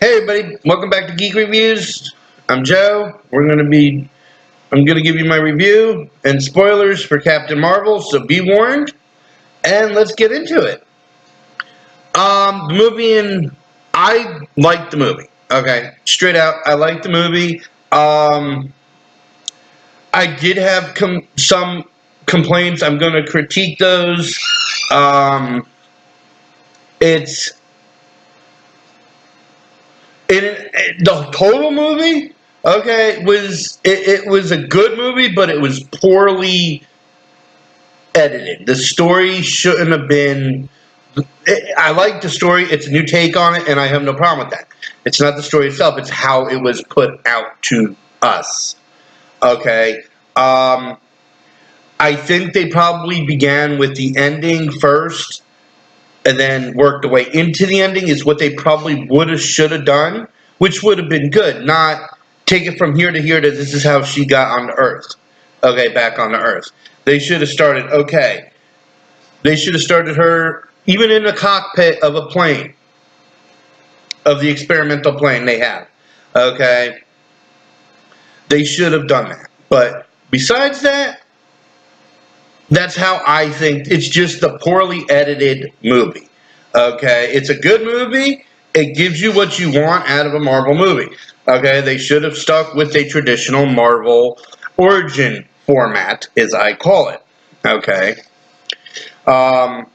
Hey everybody, welcome back to Geek Reviews. I'm Joe. I'm gonna give you my review and spoilers for Captain Marvel, so be warned. And let's get into it. The movie I liked the movie. Okay, straight out, I liked the movie. I did have some complaints. I'm gonna critique those. It's the total movie. Okay, it was a good movie, but it was poorly edited. The story shouldn't have been. I like the story. It's a new take on it, and I have no problem with that. It's not the story itself; it's how it was put out to us. Okay, I think they probably began with the ending first, and then worked their way into the ending. Is what they probably would have, should have done, which would have been good. Not take it from here to here to this is how she got on Earth. Okay, back on the Earth. They should have started, okay. They should have started her even in the cockpit of a plane. Of the experimental plane they have. Okay. They should have done that. But besides that, that's how I think. It's just a poorly edited movie. Okay. It's a good movie. It gives you what you want out of a Marvel movie. Okay, they should have stuck with a traditional Marvel origin format, as I call it. Okay. But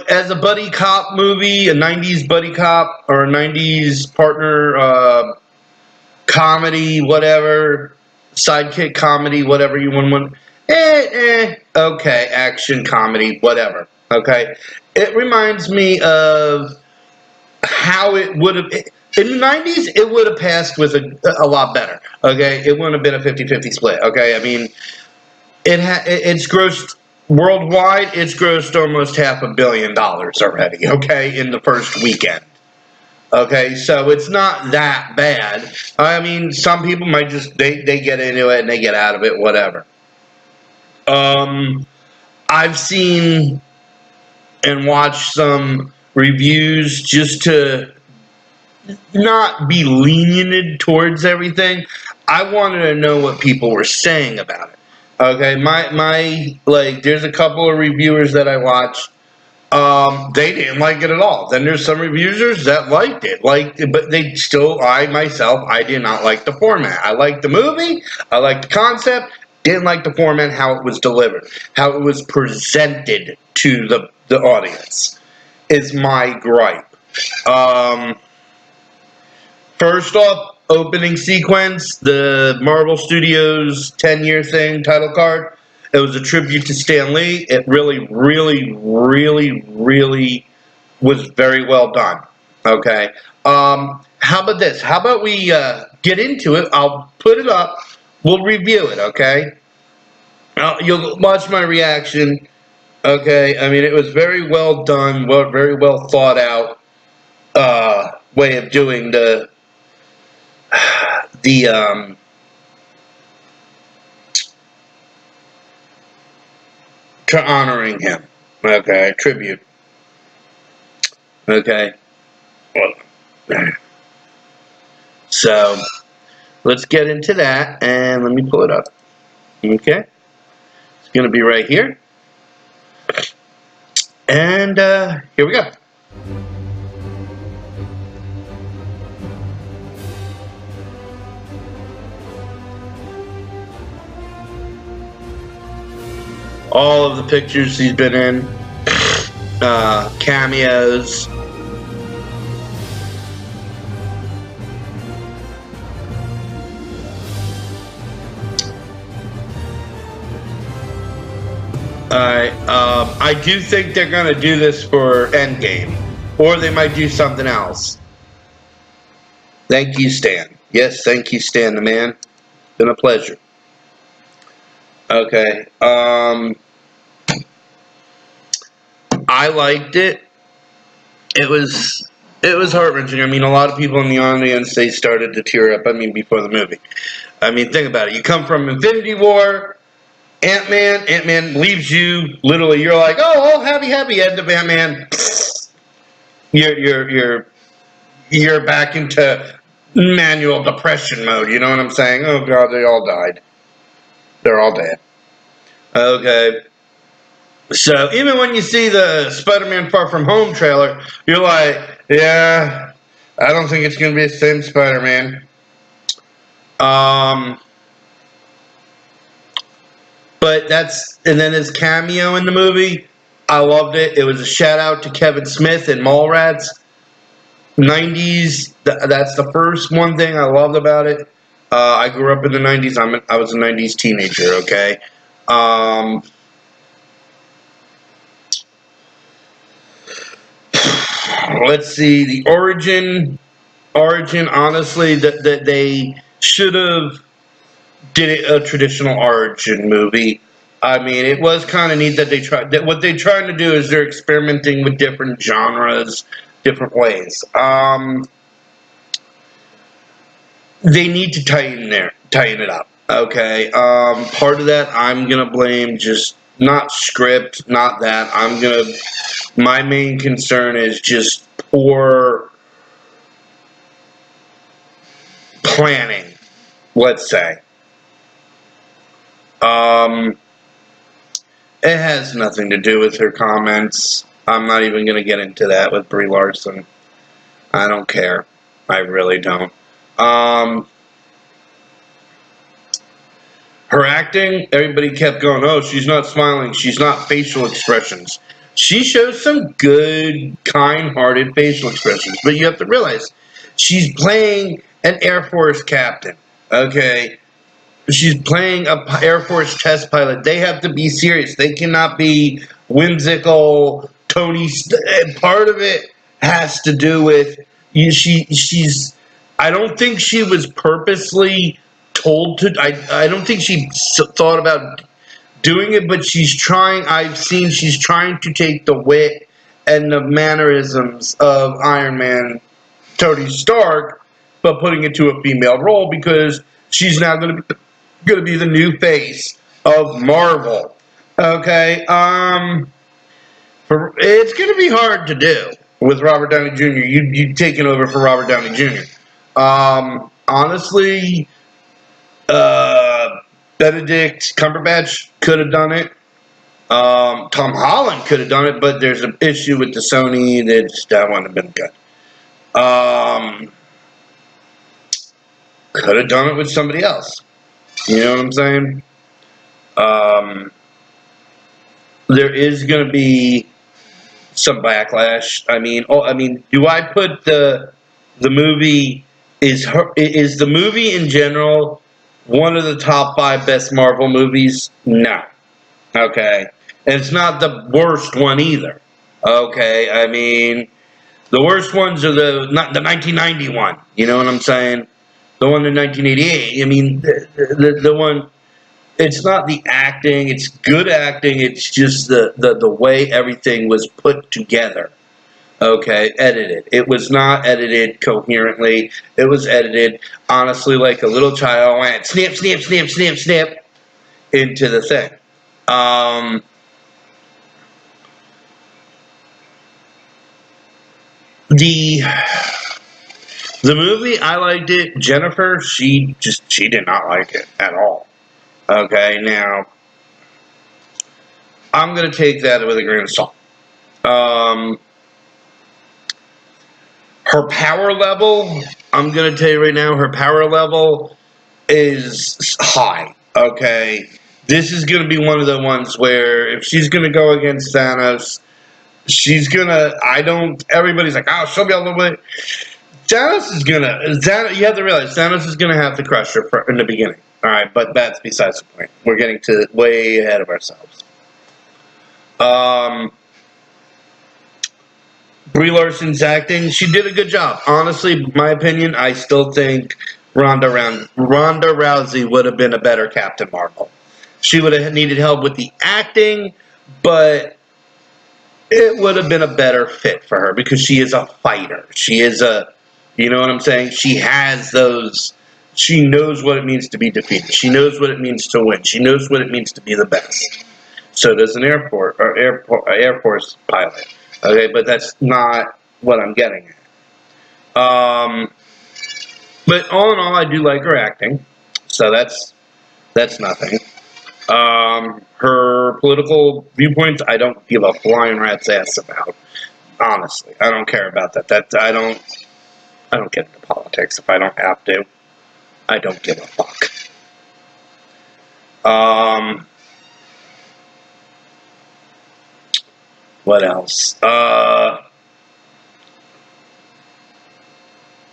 as a buddy cop movie, a 90s buddy cop, or a 90s partner comedy, whatever, sidekick comedy, whatever you want. Okay, action comedy, whatever. Okay. It reminds me of how it would have. In the 90s, it would have passed with a lot better. Okay, it wouldn't have been a 50-50 split. Okay, I mean, it's grossed worldwide. It's grossed almost $500 million already. Okay, in the first weekend. Okay, so it's not that bad. I mean, some people might just they get into it and they get out of it, whatever. I've seen and watched some reviews just to not be lenient towards everything. I wanted to know what people were saying about it. Okay, there's a couple of reviewers that I watched. They didn't like it at all. Then there's some reviewers that liked it, but they still. I did not like the format. I liked the movie. I liked the concept. Didn't like the format, how it was delivered, how it was presented to the audience. Is my gripe. First off, opening sequence, the Marvel Studios 10-year thing, title card. It was a tribute to Stan Lee. It really, really, really, really was very well done. Okay. How about this? How about we get into it? I'll put it up. We'll review it, okay? You'll watch my reaction. Okay. I mean, it was very well done, very well thought out way of doing the honoring him. Okay, tribute. Okay. So let's get into that, and let me pull it up. Okay, it's gonna be right here, and here we go. All of the pictures he's been in, cameos. Alright, I do think they're going to do this for Endgame, or they might do something else. Thank you, Stan. Yes, thank you, Stan the man. Been a pleasure. Okay, I liked it. It was heart-wrenching. I mean, a lot of people in the audience, they started to tear up, before the movie. I mean, think about it. You come from Infinity War, Ant-Man leaves you, literally, you're like, oh, happy, end of Ant-Man. you're back into manual depression mode. You know what I'm saying? Oh God, they all died. They're all dead. Okay. So even when you see the Spider-Man Far From Home trailer, you're like, yeah, I don't think it's gonna be the same Spider-Man. But and then his cameo in the movie, I loved it. It was a shout out to Kevin Smith and Mallrats. 90s, that's the first one thing I loved about it. I grew up in the 90s. I was a 90s teenager, okay? Let's see, the origin, honestly, that they should have did a traditional origin movie. I mean, it was kind of neat that they tried. That what they're trying to do is they're experimenting with different genres, different ways. They need to tighten it up. Okay. Part of that I'm gonna blame just not script, not that. My main concern is just poor planning. Let's say. It has nothing to do with her comments. I'm not even going to get into that with Brie Larson. I don't care. I really don't. Her acting, everybody kept going, oh, she's not smiling. She's not facial expressions. She shows some good, kind-hearted facial expressions. But you have to realize, she's playing an Air Force captain. Okay? She's playing a Air Force test pilot. They have to be serious. They cannot be whimsical. Part of it has to do with she's. I don't think she was purposely told to. I don't think she thought about doing it, but she's trying. I've seen she's trying to take the wit and the mannerisms of Iron Man, Tony Stark, but putting it to a female role because she's now going to be the new face of Marvel. Okay, it's going to be hard to do with Robert Downey Jr. You taking over for Robert Downey Jr. Honestly, Benedict Cumberbatch could have done it. Tom Holland could have done it, but there's an issue with the Sony that wouldn't have been good. Could have done it with somebody else. You know what I'm saying? There is going to be some backlash. I mean, do I put the movie is the movie in general one of the top 5 best Marvel movies? No. Okay. And it's not the worst one either. Okay. I mean, the worst ones are the 1991. You know what I'm saying? The one in 1988. I mean, the one. It's not the acting. It's good acting. It's just the way everything was put together. Okay, edited. It was not edited coherently. It was edited, honestly, like a little child went snip, snip, snip, snip, snip into the thing. The movie, I liked it. Jennifer, she did not like it at all. Okay, now I'm gonna take that with a grain of salt. Her power level, I'm gonna tell you right now, her power level is high. Okay, this is gonna be one of the ones where if she's gonna go against Thanos, everybody's like, oh, she'll be able to win. You have to realize Thanos is gonna have to crush her in the beginning. All right, but that's besides the point. We're getting way ahead of ourselves. Brie Larson's acting, she did a good job. Honestly, my opinion, I still think Ronda Rousey would have been a better Captain Marvel. She would have needed help with the acting, but it would have been a better fit for her because she is a fighter. She is you know what I'm saying? She has those. She knows what it means to be defeated. She knows what it means to win. She knows what it means to be the best. So does an Air Force pilot. Okay, but that's not what I'm getting at. Um, but all in all, I do like her acting, so that's nothing. Her political viewpoints, I don't give a flying rat's ass about. Honestly, I don't care about that. I don't get into politics if I don't have to. I don't give a fuck. What else?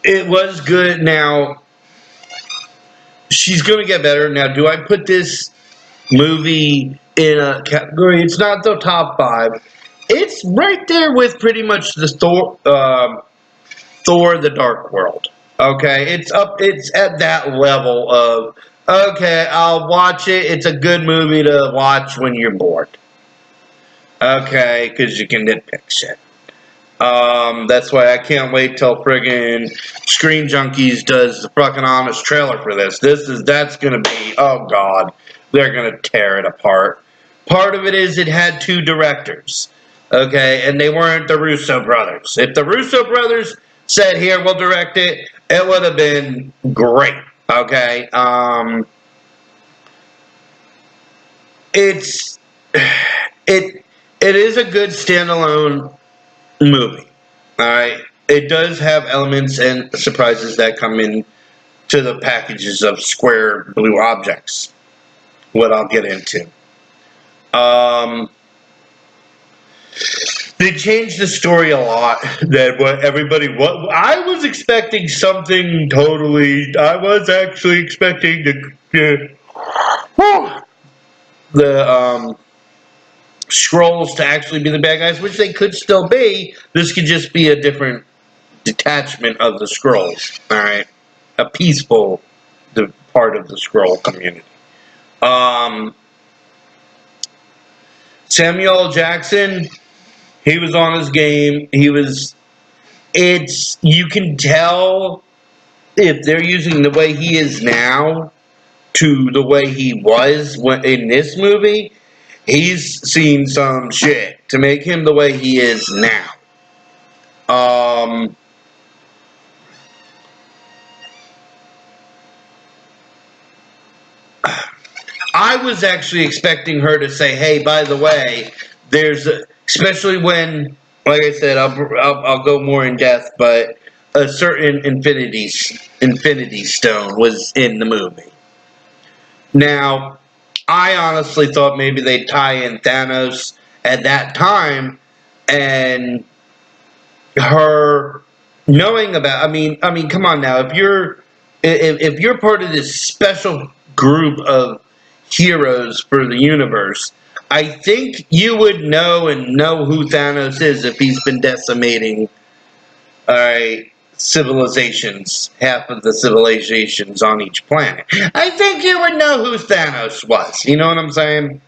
It was good. Now, she's going to get better. Now, do I put this movie in a category? It's not the top 5. It's right there with pretty much the Thor: The Dark World. Okay, it's up. It's at that level of okay. I'll watch it. It's a good movie to watch when you're bored. Okay, because you can nitpick shit. That's why I can't wait till friggin' Screen Junkies does the fucking honest trailer for this. That's gonna be, oh god, they're gonna tear it apart. Part of it is it had 2 directors, okay, and they weren't the Russo brothers. If the Russo brothers said, here, we'll direct it, it would have been great, okay? It is a good standalone movie. Alright. It does have elements and surprises that come in to the packages of square blue objects. What I'll get into. They changed the story a lot. What I was expecting something totally. I was actually expecting the Skrulls to actually be the bad guys, which they could still be. This could just be a different detachment of the Skrulls. All right, a peaceful part of the Skrull community. Samuel Jackson, he was on his game. You can tell if they're using the way he is now to the way he was in this movie. He's seen some shit to make him the way he is now. I was actually expecting her to say, "Hey, by the way, especially when, like I said, I'll go more in depth, but a certain Infinity Stone was in the movie." Now, I honestly thought maybe they'd tie in Thanos at that time, and her knowing about. I mean, come on now. If you're part of this special group of heroes for the universe, I think you would know who Thanos is if he's been decimating, civilizations, half of the civilizations on each planet. I think you would know who Thanos was. You know what I'm saying?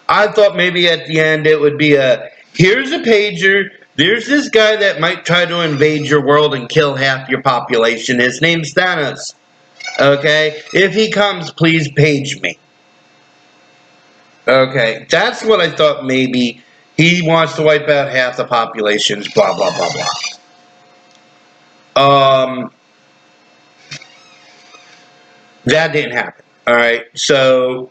I thought maybe at the end it would be here's a pager. There's this guy that might try to invade your world and kill half your population. His name's Thanos. Okay? If he comes, please page me. Okay, that's what I thought maybe. He wants to wipe out half the populations, blah, blah, blah, blah. That didn't happen. Alright, so,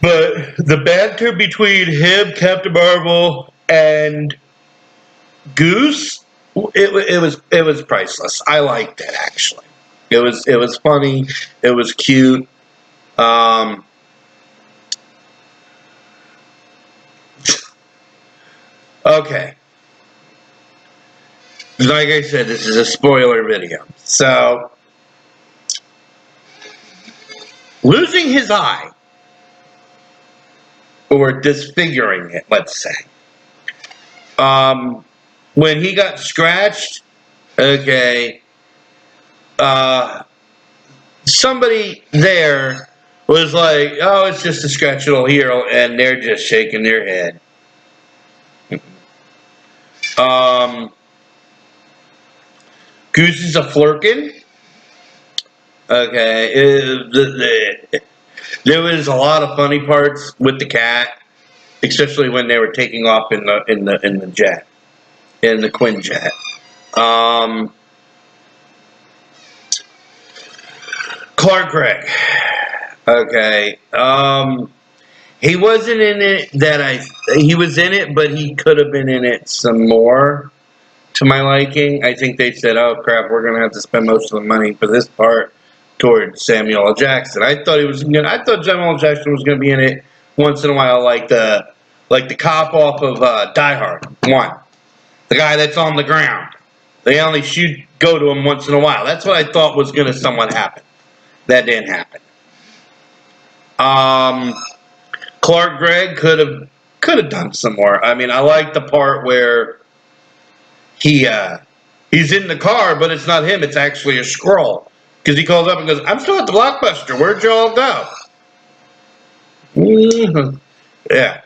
but the banter between him, Captain Marvel, and Goose, it was priceless. I liked it, actually. It was funny. It was cute. Okay. Like I said, this is a spoiler video. So, losing his eye, or disfiguring it, let's say. When he got scratched, okay, somebody there was like, oh, it's just a scratch, it'll heal, and they're just shaking their head. Goose is a flirkin. Okay, there was a lot of funny parts with the cat, especially when they were taking off in the jet, in the Quinjet. Clark Gregg. Okay. He wasn't in it he was in it, but he could have been in it some more to my liking. I think they said, "Oh crap, we're gonna have to spend most of the money for this part towards Samuel L. Jackson." I thought I thought Samuel L. Jackson was gonna be in it once in a while, like the cop off of Die Hard 1, the guy that's on the ground. They only go to him once in a while. That's what I thought was gonna somewhat happen. That didn't happen. Clark Gregg could have done some more. I mean, I like the part where he's in the car, but it's not him. It's actually a Skrull, because he calls up and goes, "I'm still at the Blockbuster. Where'd y'all go?" Mm-hmm. Yeah.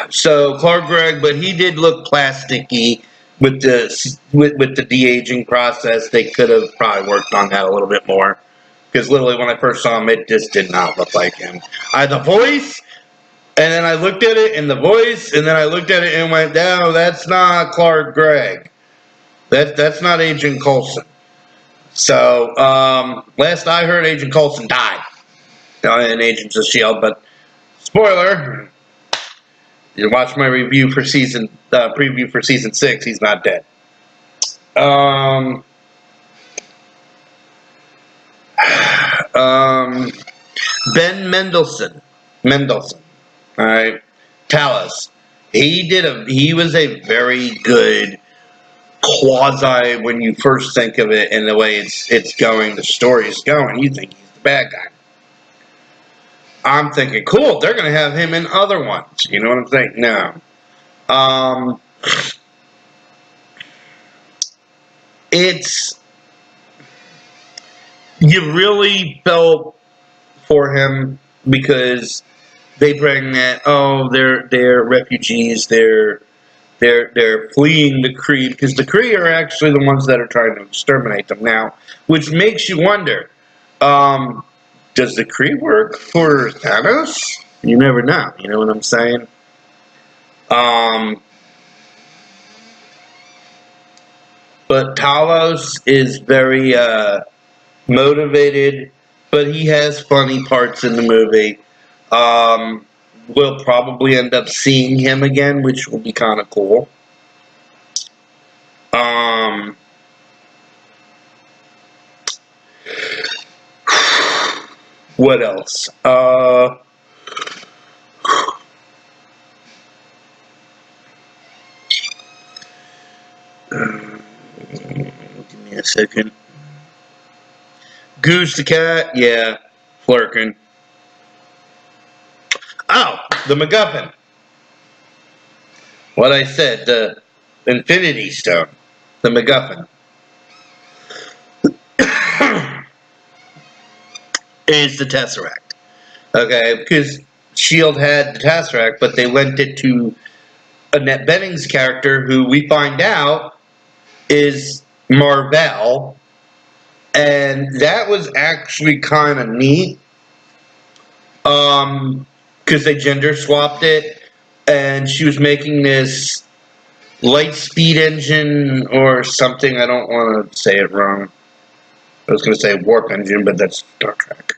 So Clark Gregg, but he did look plasticky with the de-aging process. They could have probably worked on that a little bit more, because literally when I first saw him, it just did not look like him. The voice, and then I looked at it, and the voice, and then I looked at it and went, "No, that's not Clark Gregg. That's not Agent Coulson." So last I heard, Agent Coulson died in Agents of S.H.I.E.L.D., but spoiler. You watch my review for preview for season 6. He's not dead. Ben Mendelsohn. All right. Talos. He was a very good quasi, when you first think of it and the way it's going, the story is going, you think he's the bad guy. I'm thinking, cool, they're going to have him in other ones. You know what I'm saying? No. You really felt for him, because they bring that, they're refugees, they're fleeing the Kree, because the Kree are actually the ones that are trying to exterminate them now, which makes you wonder, does the Kree work for Thanos? You never know, you know what I'm saying? But Talos is very motivated, but he has funny parts in the movie. We'll probably end up seeing him again, which will be kind of cool. What else? Give me a second. Goose the cat, yeah, Flerken. Oh, the MacGuffin. What I said, the Infinity Stone, the MacGuffin, is the Tesseract. Okay, because S.H.I.E.L.D. had the Tesseract, but they lent it to Annette Bening's character, who we find out is Mar-Vell, and that was actually kind of neat, because they gender swapped it, and she was making this light speed engine or something. I don't want to say it wrong. I was going to say warp engine, but that's Star Trek.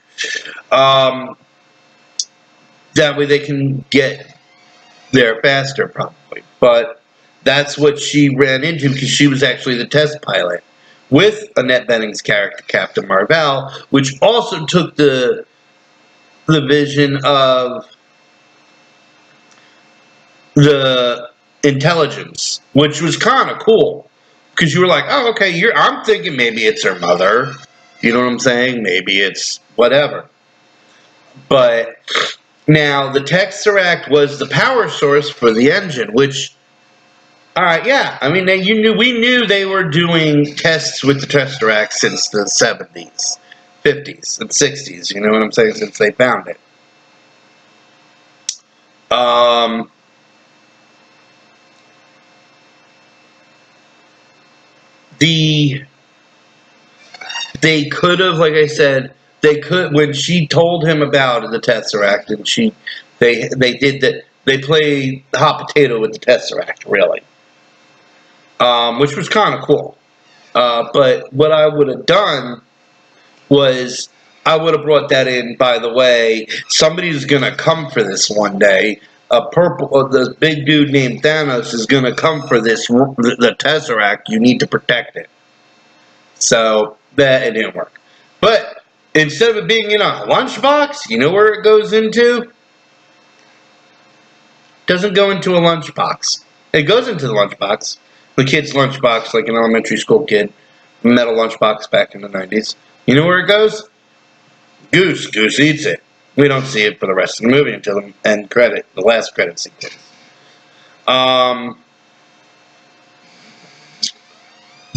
That way they can get there faster, probably. But that's what she ran into, because she was actually the test pilot with Annette Bening's character, Captain Mar-Vell, which also took the vision of the intelligence, which was kind of cool, because you were like, oh, okay, I'm thinking maybe it's her mother. You know what I'm saying? Maybe it's whatever. But now the Tesseract was the power source for the engine, which, all right, yeah. I mean, we knew they were doing tests with the Tesseract since the 70s, 50s, and 60s. You know what I'm saying? Since they found it. They could have, like I said, when she told him about the Tesseract, and they did that. They played hot potato with the Tesseract, really, which was kind of cool. But what I would have done was I would have brought that in. By the way, somebody's gonna come for this one day. The big dude named Thanos is gonna come for this. The Tesseract. You need to protect it. So that it didn't work. But instead of it being in a lunchbox, you know where it goes into? It doesn't go into a lunchbox. It goes into the lunchbox. The kid's lunchbox, like an elementary school kid, metal lunchbox back in the 90s. You know where it goes? Goose. Goose eats it. We don't see it for the rest of the movie until the end credit, the last credit sequence.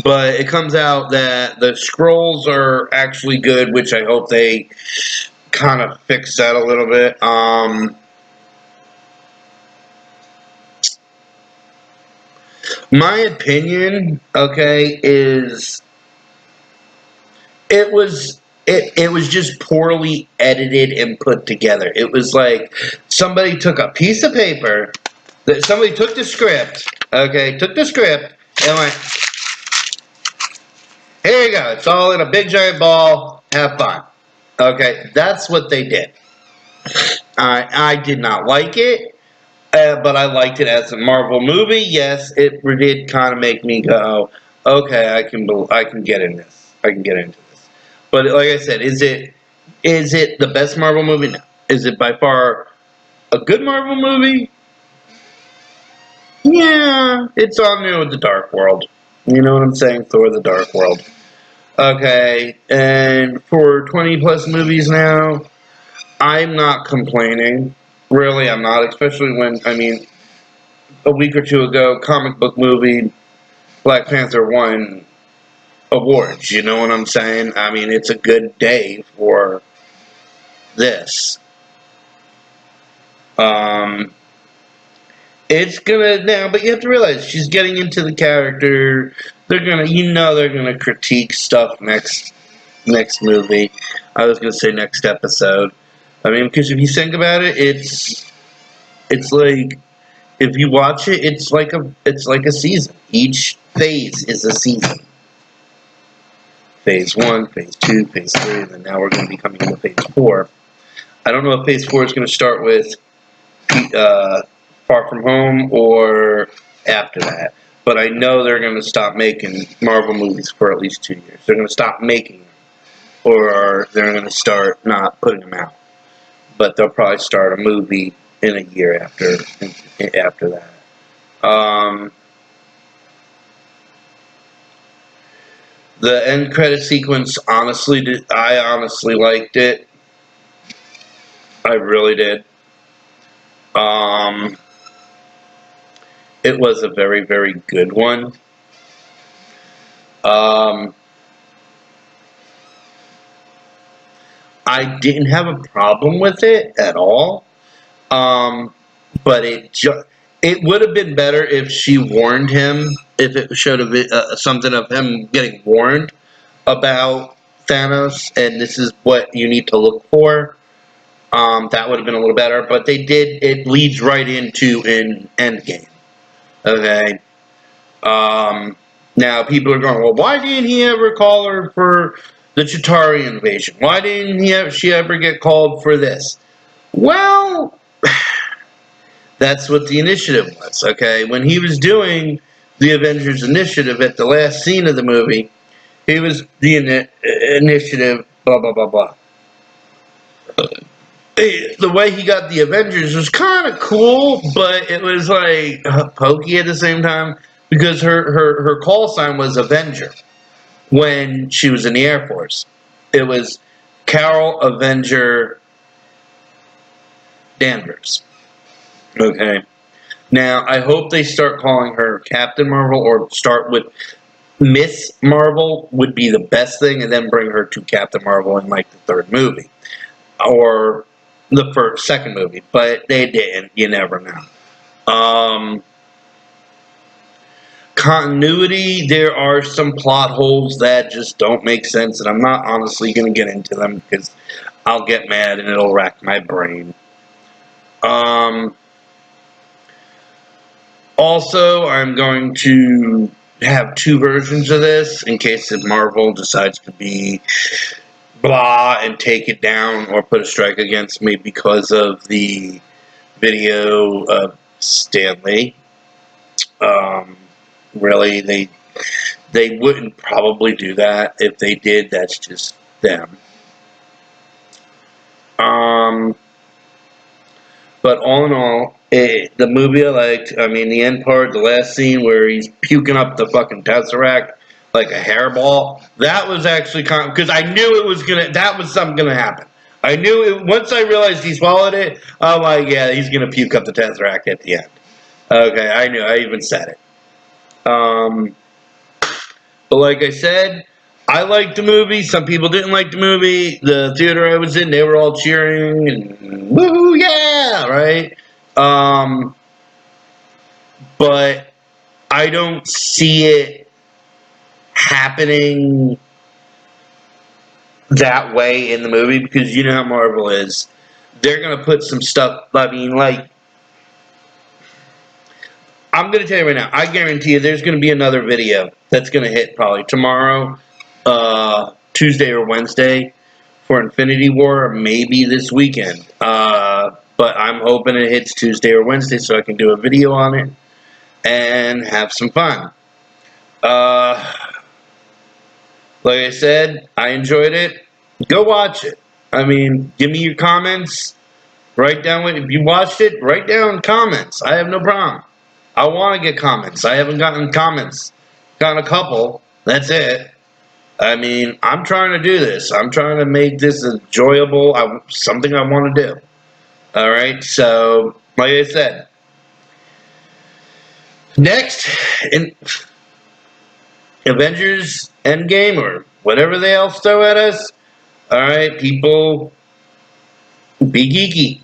But it comes out that the scrolls are actually good, which I hope they kind of fix that a little bit. My opinion, okay, is it was just poorly edited and put together. It was like somebody took a piece of paper, that somebody took the script, okay, and went, here you go, it's all in a big giant ball, have fun. Okay, that's what they did. I did not like it. But I liked it as a Marvel movie. Yes, it did kind of make me go, okay, I can get in this. I can get into this. But like I said, is it the best Marvel movie? No. Is it by far a good Marvel movie? Yeah, it's on there with the Dark World. You know what I'm saying? Thor: The Dark World. Okay, and for 20 plus movies now, I'm not complaining. Really, I'm not, especially when, I mean, a week or two ago, comic book movie, Black Panther won awards, you know what I'm saying? I mean, it's a good day for this. It's gonna, now, but you have to realize, she's getting into the character, they're gonna critique stuff next movie. I was gonna say next episode. I mean, because if you think about it, it's like, if you watch it, it's like a season. Each phase is a season. Phase 1, Phase 2, Phase 3, and then now we're going to be coming into Phase 4. I don't know if Phase 4 is going to start with Far From Home or after that. But I know they're going to stop making Marvel movies for at least 2 years. They're going to stop making them. Or they're going to start not putting them out. But they'll probably start a movie in a year after that. The end credit sequence, I honestly liked it. I really did. It was a very, very good one. I didn't have a problem with it at all. But it would have been better if she warned him, if it showed something of him getting warned about Thanos, and this is what you need to look for. That would have been a little better, but they did, it leads right into an Endgame. Okay. Now people are going, well, why didn't he ever call her for the Chitauri invasion? Why didn't she ever get called for this? Well, that's what the initiative was, okay? When he was doing the Avengers Initiative at the last scene of the movie, he was the initiative, blah, blah, blah, blah. The way he got the Avengers was kind of cool, but it was like pokey at the same time, because her call sign was Avenger when she was in the Air Force. It was Carol Avenger Danvers. Okay. Now, I hope they start calling her Captain Marvel, or start with Miss Marvel would be the best thing, and then bring her to Captain Marvel in like the third movie. Or the second movie. But they didn't. You never know. Continuity, there are some plot holes that just don't make sense, and I'm not honestly going to get into them because I'll get mad and it'll rack my brain. Also, I'm going to have two versions of this in case if Marvel decides to be blah and take it down or put a strike against me because of the video of Stan Lee. Really, they wouldn't probably do that. If they did, that's just them. But all in all, the movie I liked. I mean, the end part, the last scene where he's puking up the fucking Tesseract like a hairball. That was actually kind of, because I knew it was gonna. That was something gonna happen. I knew it once I realized he swallowed it. I'm like, yeah, he's gonna puke up the Tesseract at the end. Okay, I knew. I even said it. But like I said, I liked the movie. Some people didn't like the movie. The theater I was in, they were all cheering and woohoo, yeah, right? But I don't see it happening that way in the movie because you know how Marvel is. They're going to put some stuff, I mean, like, I'm going to tell you right now, I guarantee you there's going to be another video that's going to hit probably tomorrow, Tuesday or Wednesday for Infinity War, or maybe this weekend. But I'm hoping it hits Tuesday or Wednesday so I can do a video on it and have some fun. Like I said, I enjoyed it. Go watch it. I mean, give me your comments. Write down if you watched it. Write down comments. I have no problem. I want to get comments. I haven't gotten comments. Gotten a couple. That's it. I mean, I'm trying to do this. I'm trying to make this enjoyable. Something I want to do. All right. So, like I said, next in Avengers Endgame or whatever they else throw at us. All right, people, be geeky.